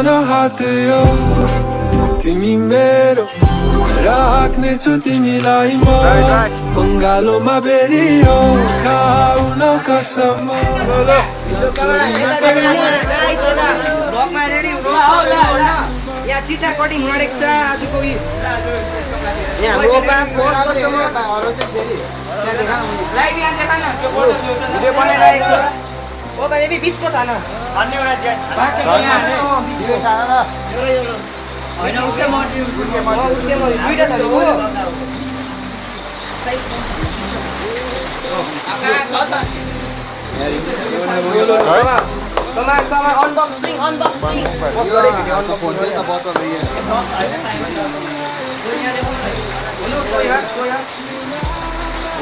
न हात यो तिमी मेरो राख्ने छु तिमीलाई म बङ्गालोमा बेरियो खाऊ न कसम यहाँ चिठा कटिङ गरेको छ आजको यहाँ रोपा पोस्ट कस्टमर भिडियो बनाइरहेको छ ओ भाइ एबी बिचको छ न होइन उसकै मर्जी उसकै मर्जी दुईटा छ नि अनबक्सिङ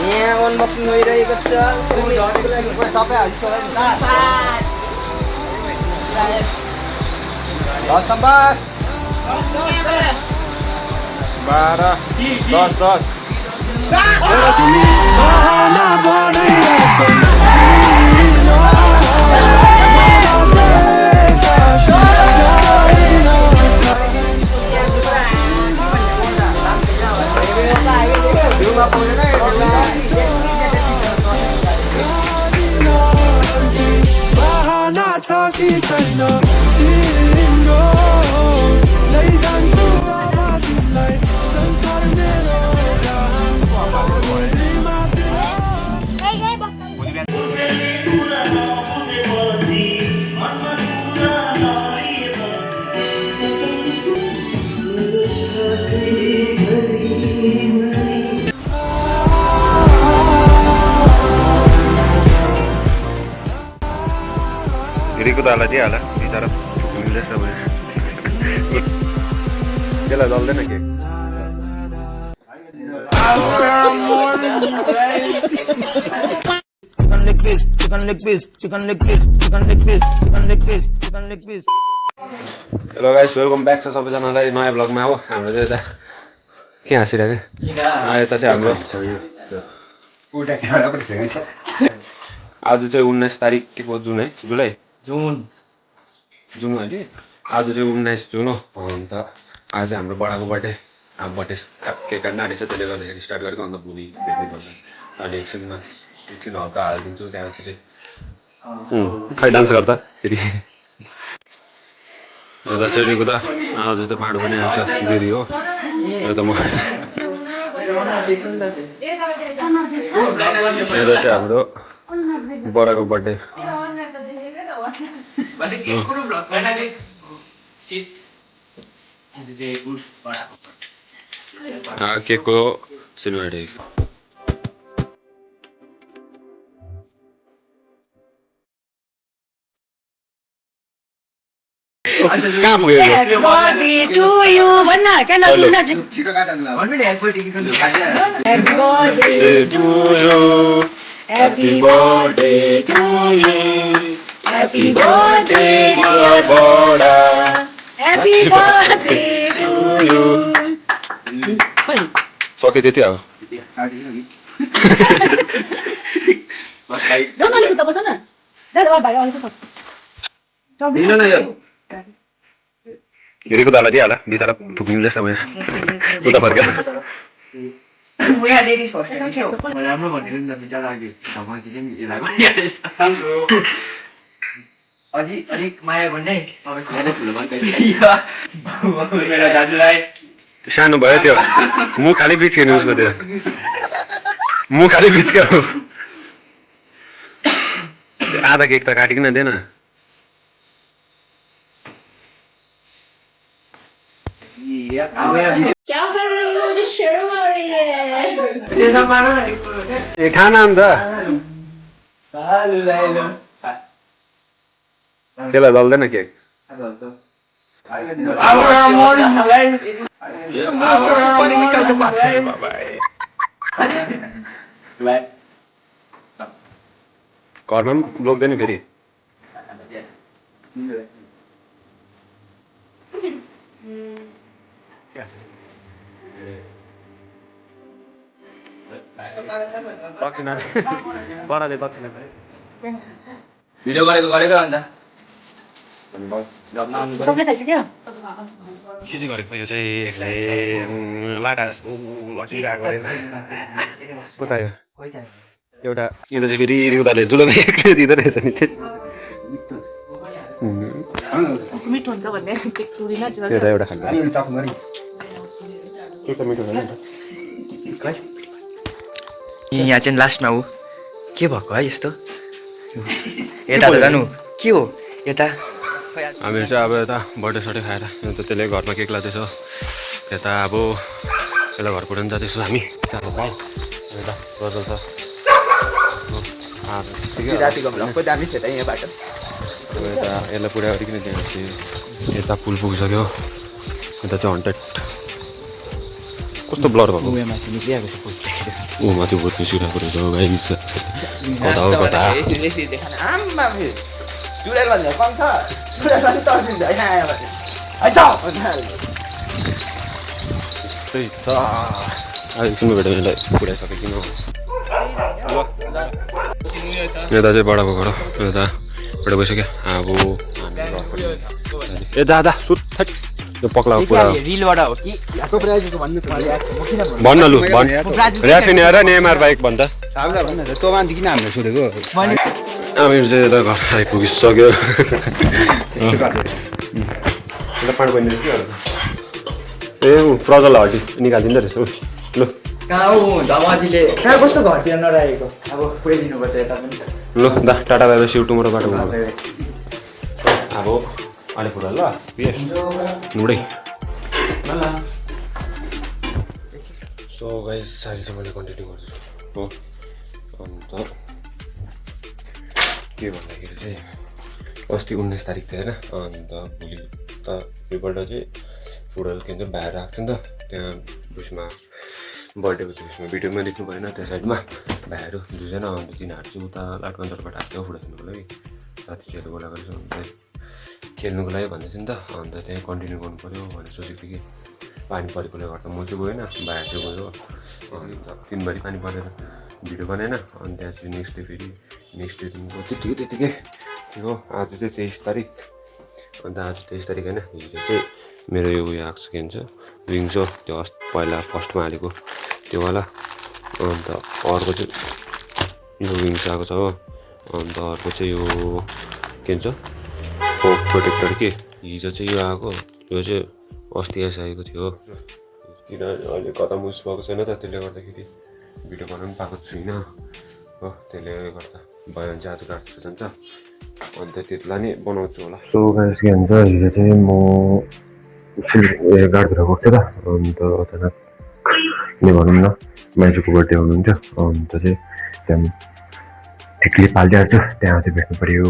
यहाँ अनबक्सिङ भइरहेको छ सबै हाजिर 12 10 Diriku tak ala dia lah bicara English apa ya? Dia lah dalde nak? Chicken leg piece, chicken leg piece, chicken leg piece, chicken leg piece, chicken leg piece, chicken leg piece. Hello guys, welcome back to सबैजनालाई नयाँ ब्लगमा हो हाम्रो चाहिँ यता के हाँसिरहेको यता चाहिँ हाम्रो आज चाहिँ 19 तारिकको जुन है जुलाई जुन अहिले आज चाहिँ 19 जुन हो अन्त आज हाम्रो बडाको बर्थडे अब बर्थडे केक काट्न आँटेको छ त्यसले गर्दाखेरि स्टार्ट गरेको अन्त भोलि भेट्नुपर्छ अहिले एकछिनमा हल्का हालिदिन्छु त्यहाँपछि चाहिँ खै डान्स गर्दा फेरि यता चेलीको त आज त पाँडो पनि आउँछ दिदी हो यो त म यता चाहिँ हाम्रो बडाको बर्थडे केकको सिनेमेटिक कहाँ पुग्यो Happy birthday to you भन्न के नसुन्न छिटो काट भन्नु नि Happy birthday to you Happy birthday to you Happy birthday dear Boda Happy birthday to you सके त्यति हो बस भाइ जाऊ न त बस न जा भाइ अलिक छ हिँड न यार गिरीको दाला दिइहाल बिचरा थुक्निँदैछ अब यहाँ उता फर्क्यो राम्रो भनेको नि त बिचरा अघि मान्छे चाहिँ यसलाई भनिहालेछ अलिक माया गर्ने मेरो दाजुलाई सानो भयो त्यो मुख खालि बिच्क्यो नि उसको त्यो मुख खालि बिच्क्यो आधा केक त काटिकन दिएन क्या कर रही हो मुझे शर्म आ रही है ए खाना अन्त त्यसलाई दल्दैन केक घरमा पनि लोग्दैन फेरि दक्षिणा बडाले दक्षिणा भिडियो गरेको अन्त सबले खाइसक्यो के चाहिँ गरेको यो चाहिँ एक्लै लाटा लटिरहेको कता यो एउटा यो चाहिँ फेरि उनीहरूले जुलाउने एक्लै दिँदो रहेछ नि कस्तो मिठो हुन्छ भन्ने केक तुरिन त्यो त एउटा खालको त्यो त मिठो होइन यहाँ चाहिँ लास्टमा ऊ के भएको है यस्तो यता त जानु के हो यता हामीहरू चाहिँ अब यता बर्थडे सडे खाएर अन्त त्यसले घरमा केक लाँदैछ यता अब यसलाई घर पुऱ्याउनु जाँदैछौँ हामी अब भाइ यता रजल छ रातिको भ्लगको दामी थियो त यहाँबाट यता यसलाई पुऱ्याइकन त्यहाँपछि यता पुल पुगिसक्यो यता चाहिँ 100 कस्तो ब्लर भएको माथि निक्लिरहेको छ पुल ऊ माथि बहुत निस्किरहेको रहेछ गाइस कता हो कता चुडेल भन्दा कम छ चुडेल पनि तर्सिन्छ होइन आयो भने त्यही छ एकछिनमा भेट्यो यसलाई पुऱ्याइसकेको यता चाहिँ बडाको घर यता एउटा गइसक्यो अब ए जा सुत त्यो पक्लाको कुरा रिलबाट हो कि भन्न लु भन् ऱ्याफिनिया र नेमार बाइक भन्दा तँमाथि किन हामीलाई सोधेको हामीहरू चाहिँ यता घर आइपुगिसक्यो ए ऊ प्रजल हटी निकालिदिँदो रहेछ ऊ लु कहाँ हो धमाजीले कहाँ कस्तो घरतिर नरहेको अब पुऱ्याइदिनुपर्छ यता पनि लु दा टाटा बाबा सिउ टुमोरो बाटो अब अलिपुर ल यस नुडै सो गाइस अहिले चाहिँ मैले कन्टिन्यू गर्छु हो अन्त के भन्दाखेरि चाहिँ अस्ति 19 तारिक थियो होइन अन्त भोलि त योपल्ट चाहिँ फुटबल के भन्छ बाहिर आएको थियो नि त त्यहाँ उयसमा बर्थडेको त्यो उयसमा भिडियोमा देख्नु भएन त्यो साइडमा भाइहरू दुईजना अन्त तिनीहरू चाहिँ उता लाटकन्जरबाट आएको थियो फुटबल खेल्नुको लागि साथी चाहिँ बोलाएको रहेछ अन्त खेल्नुको लागि भन्दै थियो नि त अन्त त्यहीँ कन्टिन्यू गर्नु पऱ्यो भनेर सोचेको थिएँ कि पानी परेकोले गर्दा म चाहिँ गएन भाइहरू चाहिँ गयो अन्त 3 बजी पानी परेर भिडियो बनाएन अनि त्यहाँ चाहिँ नेक्स्ट डे दिनको त्यतिकै थियो आज चाहिँ 23 तारिक अन्त आज 23 तारिक होइन हिजो चाहिँ मेरो यो उयो आएको छ के भन्छ विङ्स हो त्यो पहिला फर्स्टमा हालेको त्यो वाला अन्त अर्को चाहिँ यो विङ्स आएको छ हो अन्त अर्को चाहिँ यो के भन्छ फोक प्रोटेक्टर के हिजो चाहिँ यो आएको यो चाहिँ अस्ति आइसकेको थियो हो किन अहिले कता मुस भएको छैन त त्यसले गर्दाखेरि भिडियो बनाउनु पाएको छुइनँ हो त्यसले गर्दा भयो भने चाहिँ आज गाड्छु जान्छ अन्त त्यतिलाई नै बनाउँछु होला सो गाइस के भन्छ हिजो चाहिँ म गाडीतिर गएको थिएँ त अन्त अचानक के भनौँ न माइजूको बर्थडे हुनुहुन्थ्यो अन्त चाहिँ त्यहाँ ठिकले पालिदिएको छु त्यहाँ चाहिँ भेट्नु पऱ्यो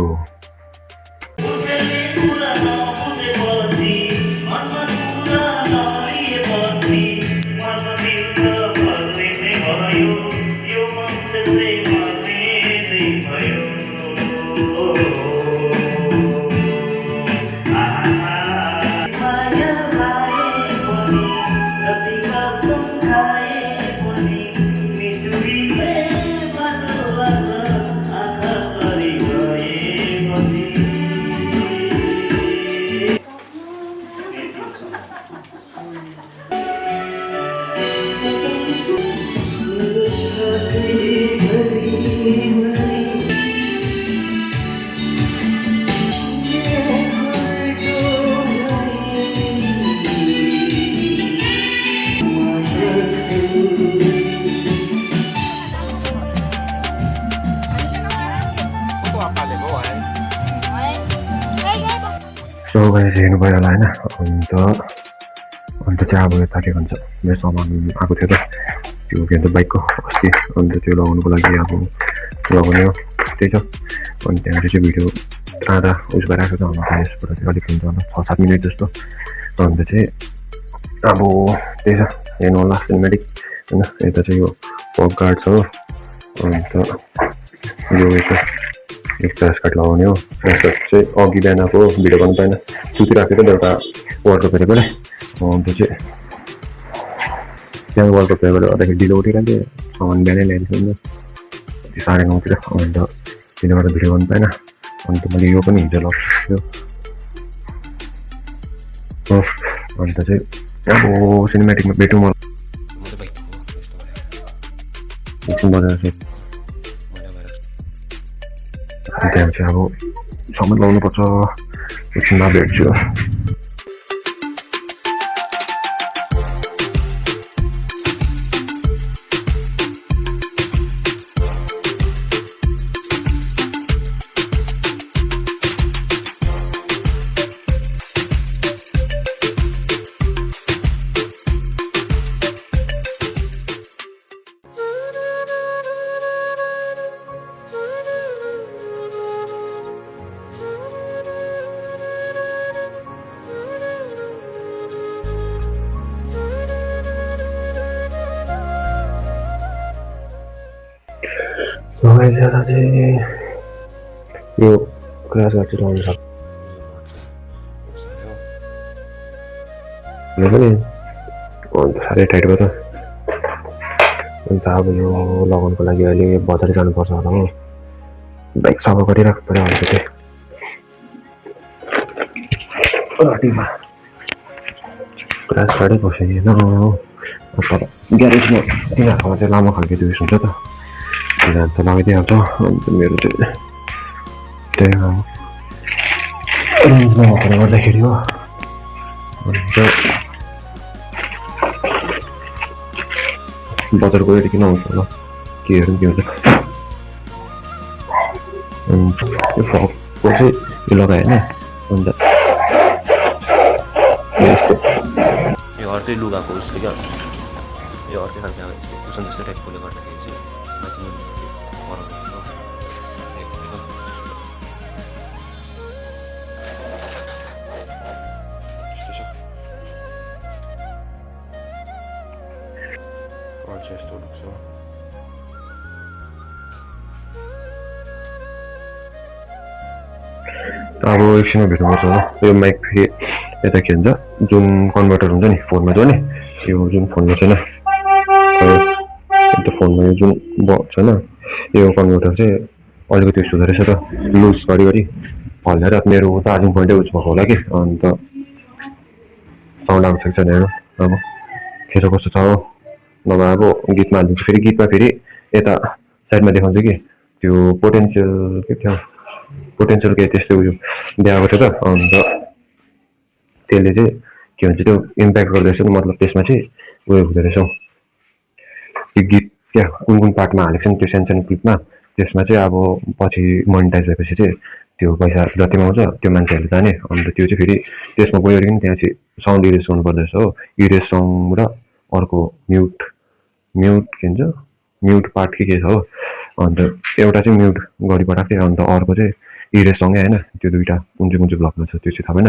सो गाइस हेर्नुभयो होला होइन अन्त चाहिँ अब यता के भन्छ मेरो सामान आएको थियो त त्यो के भन्छ बाइकको अस्ति अन्त त्यो लगाउनुको लागि अब लगाउने हो त्यही छ अनि त्यहाँबाट चाहिँ भिडियो आधा उस भइरहेको छ अन्त यसबाट चाहिँ अलिक हुन्छ होला 6-7 मिनट जस्तो अन्त चाहिँ अब त्यही छ हेर्नु होला सिनेमेटिक होइन यता चाहिँ यो पक गार्ड छ हो अन्त यो एक फ्ल्यास कार्ड लगाउने हो फ्ल्यास कार्ड चाहिँ अघि बिहानको भिडियो गर्नु पाएन सुतिरहेको थियो एउटा वर्ल्ड कप हेरेको अन्त चाहिँ त्यहाँ वर्ल्ड कप हेरेको गर्दाखेरि ढिलो उठिरहन्थ्यो सामान बिहानै ल्याइदिएको नि त्यो 9:30 तिर अन्त त्यसले गर्दा भिडियो गर्नु पाएन अन्त मैले यो पनि हिजो लगाएको हो अन्त चाहिँ अब सिनेमेटिकमा भेटौँ म एकछिन बजाएर चाहिँ त्यहाँ चाहिँ अब सामान लाउनुपर्छ एकछिनमा भेट्छु ज्यादा चाहिँ यो क्रास गरेर लाउनु सक्छ पनि अन्त साह्रै टाइट भयो त अन्त अब यो लगाउनुको लागि अहिले बजार जानुपर्छ होला हो बाइक सफा गरिराख्नु पऱ्यो अन्त चाहिँ रातिमा क्रास गाडी बसेन तर ग्यारेजमा तिनीहरूकोमा चाहिँ लामो खालको दुइस हुन्छ त तिनीहरू त लगाइदिइहाल्छ अन्त मेरो चाहिँ त्यही हो रेन्ज नभएकोले गर्दाखेरि हो अन्त बजार गएर किन आउँछ होला के हेरौँ के हुन्छ अन्त यो फकको चाहिँ यो लगायो होइन अन्त यो अर्कै लुगाको उसले क्या यो अर्कै खालको कुसन जस्तो टाइपकोले गर्दाखेरि चाहिँ माथि यस्तो लुक्छ अब एकछिनमा भेट्नुपर्छ होला यो माइक फेरि यता के भन्छ जुन कन्भर्टर हुन्छ नि फोनमा जो नि यो जुन फोनमा छैन अन्त फोनमा यो जुन छैन यो कन्भर्टर चाहिँ अलिकति उस हुँदो रहेछ त लुज घरिघरि हल्लाएर मेरो चार्जिङ पोइन्टै उस भएको होला कि अन्त साउन्ड आएको छ छैन हेर्नु अब के छ कस्तो छ हो नभए अब गीतमा हालिदिन्छु फेरि गीतमा फेरि यता साइडमा देखाउँछ कि त्यो पोटेन्सियल के थियो पोटेन्सियल के त्यस्तै उयो देखाएको थियो त अन्त त्यसले चाहिँ के भन्छ त्यो इम्प्याक्ट गर्दोरहेछ नि मतलब त्यसमा चाहिँ उयो हुँदो रहेछ त्यो गीत क्या कुन कुन पार्टमा हालेको छ नि त्यो सानो सानो क्लिपमा त्यसमा चाहिँ अब पछि मोनिटाइज भएपछि चाहिँ त्यो पैसा जतिमा आउँछ त्यो मान्छेहरूले जाने अन्त त्यो चाहिँ फेरि त्यसमा गयो भने त्यहाँ चाहिँ साउन्ड इरेज गर्नुपर्दो रहेछ हो इरेज सङ र अर्को म्युट के भन्छ म्युट पार्ट के छ हो अन्त एउटा चाहिँ म्युट गरिपठाएको थिएँ अन्त अर्को चाहिँ इरेजसँगै होइन त्यो दुइटा कुन चाहिँ ब्लकमा छ त्यो चाहिँ थाहा भएन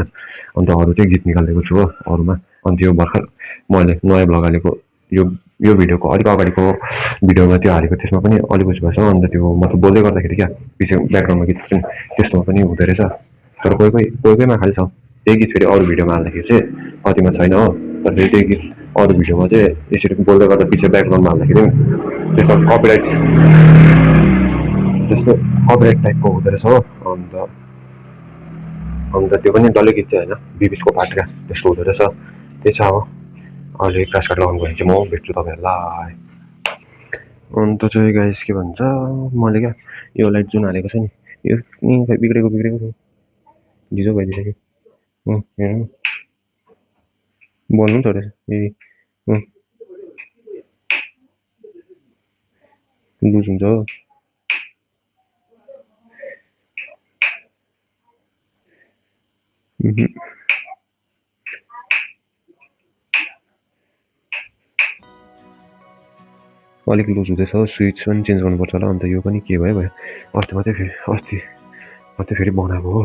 अन्त अरू चाहिँ गीत निकालिदिएको छु हो अरूमा अन्त यो भर्खर मैले नयाँ ब्लग हालेको यो भिडियोको अलिक अगाडिको भिडियोमा त्यो हालेको त्यसमा पनि अलिक उस भएछ अन्त त्यो मतलब बोल्दै गर्दाखेरि क्या पछि ब्याकग्राउन्डमा गीत चाहिँ त्यस्तोमा पनि हुँदो रहेछ तर कोहीमा खालि छ त्यही गीत फेरि अरू भिडियोमा हाल्दाखेरि चाहिँ कतिमा छैन हो तर त्यही गीत अरू भिडियोमा चाहिँ यसरी बोल्दै गर्दा पछि ब्याकग्राउन्डमा हाल्दाखेरि त्यस्तो कपिराइट टाइपको हुँदो रहेछ हो अन्त त्यो पनि डल्लै गीत चाहिँ होइन बिबिचको पार्ट क्या त्यस्तो हुँदो रहेछ त्यही छ अब अहिले क्रास कार्ड लगाउनु गयो भने चाहिँ म भेट्छु तपाईँहरूलाई अन्त चाहिँ गाइस के भन्छ मैले क्या यो लाइट जुन हालेको छ नि यो बिग्रेको ढिलो भइदिइसक्यो हेर बोल्नु त रहेछ लुज हुन्छ हो अलिक लुज हुँदैछ हो स्विच पनि चेन्ज गर्नुपर्छ होला अन्त यो पनि के भयो अस्ति फेरि बनाएको हो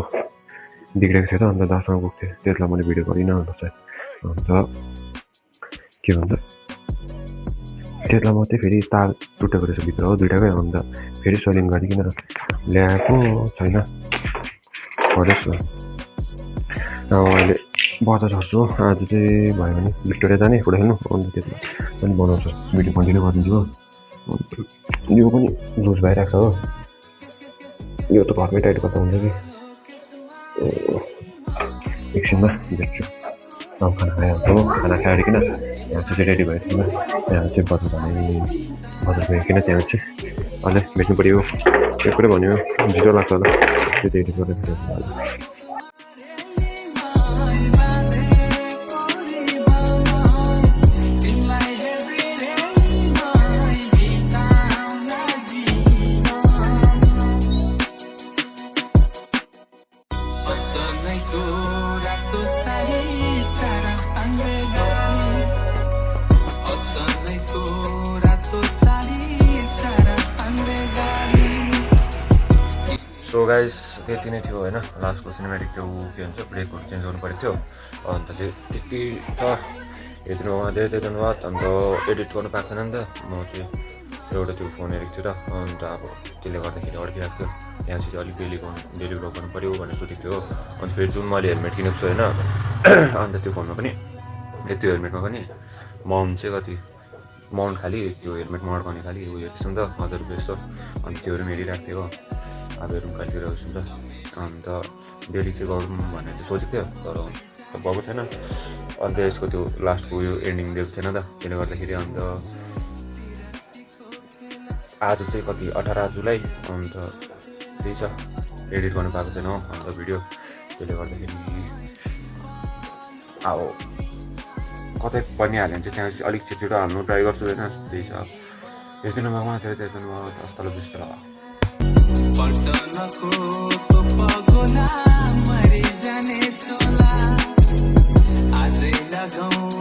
बिग्रेको थियो त अन्त दासँग गएको थियो त्यसलाई मैले भिडियो गरिनँ अन्त चाहिँ अन्त के भन्छ त्यसलाई मात्रै फेरि तार टुटेको रहेछ भित्र हो दुइटाकै अन्त फेरि सोलिङ गरिकन ल्याएको छैन परेछ अब अहिले बजार झर्छु आज चाहिँ भयो भने भिक्टोरिया जाने फुटबल खेल्नु अन्त त्यसमा पनि बनाउँछु भिडियो कन्टिन्यू गरिदिन्छु हो अन्त यो पनि लुज भइरहेको छ हो यो त घरमै टाइट गर्दा हुन्छ कि एकछिनमा भेट्छु अब खाना खाइहाल्छौँ खाना खाइकन यहाँ चाहिँ रेडी भएछौँ त्यहाँ चाहिँ बजार गइकन त्यहाँ चाहिँ अहिले भेट्नु पऱ्यो एक कुरो भन्यो ढिलो लाग्छ होला त्यो एडिट गरेर सो गाइस त्यति नै थियो होइन लास्टको सिनेमेटिक त्यो के भन्छ ब्रेकहरू चेन्ज गर्नु परेको थियो अन्त चाहिँ त्यति छ हेरिदिनुमा धेरै धेरै धन्यवाद अन्त एडिट गर्नु पाएको थिएन नि त म चाहिँ एउटा त्यो फोन हेरेको थिएँ र अन्त अब त्यसले गर्दाखेरि अड्किरहेको थियो यहाँ चाहिँ अलिक डेली ब्लग गर्नु पऱ्यो भनेर सोचेको थियो अन्त फेरि जुन मैले हेलमेट किनेको छु होइन अन्त त्यो फोनमा पनि त्यो हेलमेटमा पनि माउन्ट चाहिँ कति माउन्ट खालि त्यो हेलमेट माउन्ट गर्ने खालि उयो रहेछ नि त 1000 रुपियाँ जस्तो अन्त त्योहरू पनि हेरिरहेको थियो अब हेरौँ कहिले गइरहेको छु नि त अन्त डेली चाहिँ गरौँ भनेर चाहिँ सोचेको थियो तर भएको छैन अन्त यसको त्यो लास्टको उयो एन्डिङ दिएको थिएन त त्यसले गर्दाखेरि अन्त आज चाहिँ कति 18 जुलाई अन्त त्यही छ एडिट गर्नु पाएको छैन अन्त भिडियो त्यसले गर्दाखेरि अब कतै पनि हाल्यो भने चाहिँ त्यहाँ चाहिँ अलिक छिटो हाल्नु ट्राई गर्छु होइन त्यही छ हेरिदिनु भएकोमा धेरै धेरै धन्यवाद हस्ताल व्यस्त पटनको तो पगोला मरि जाने तोला आजै लगाऊ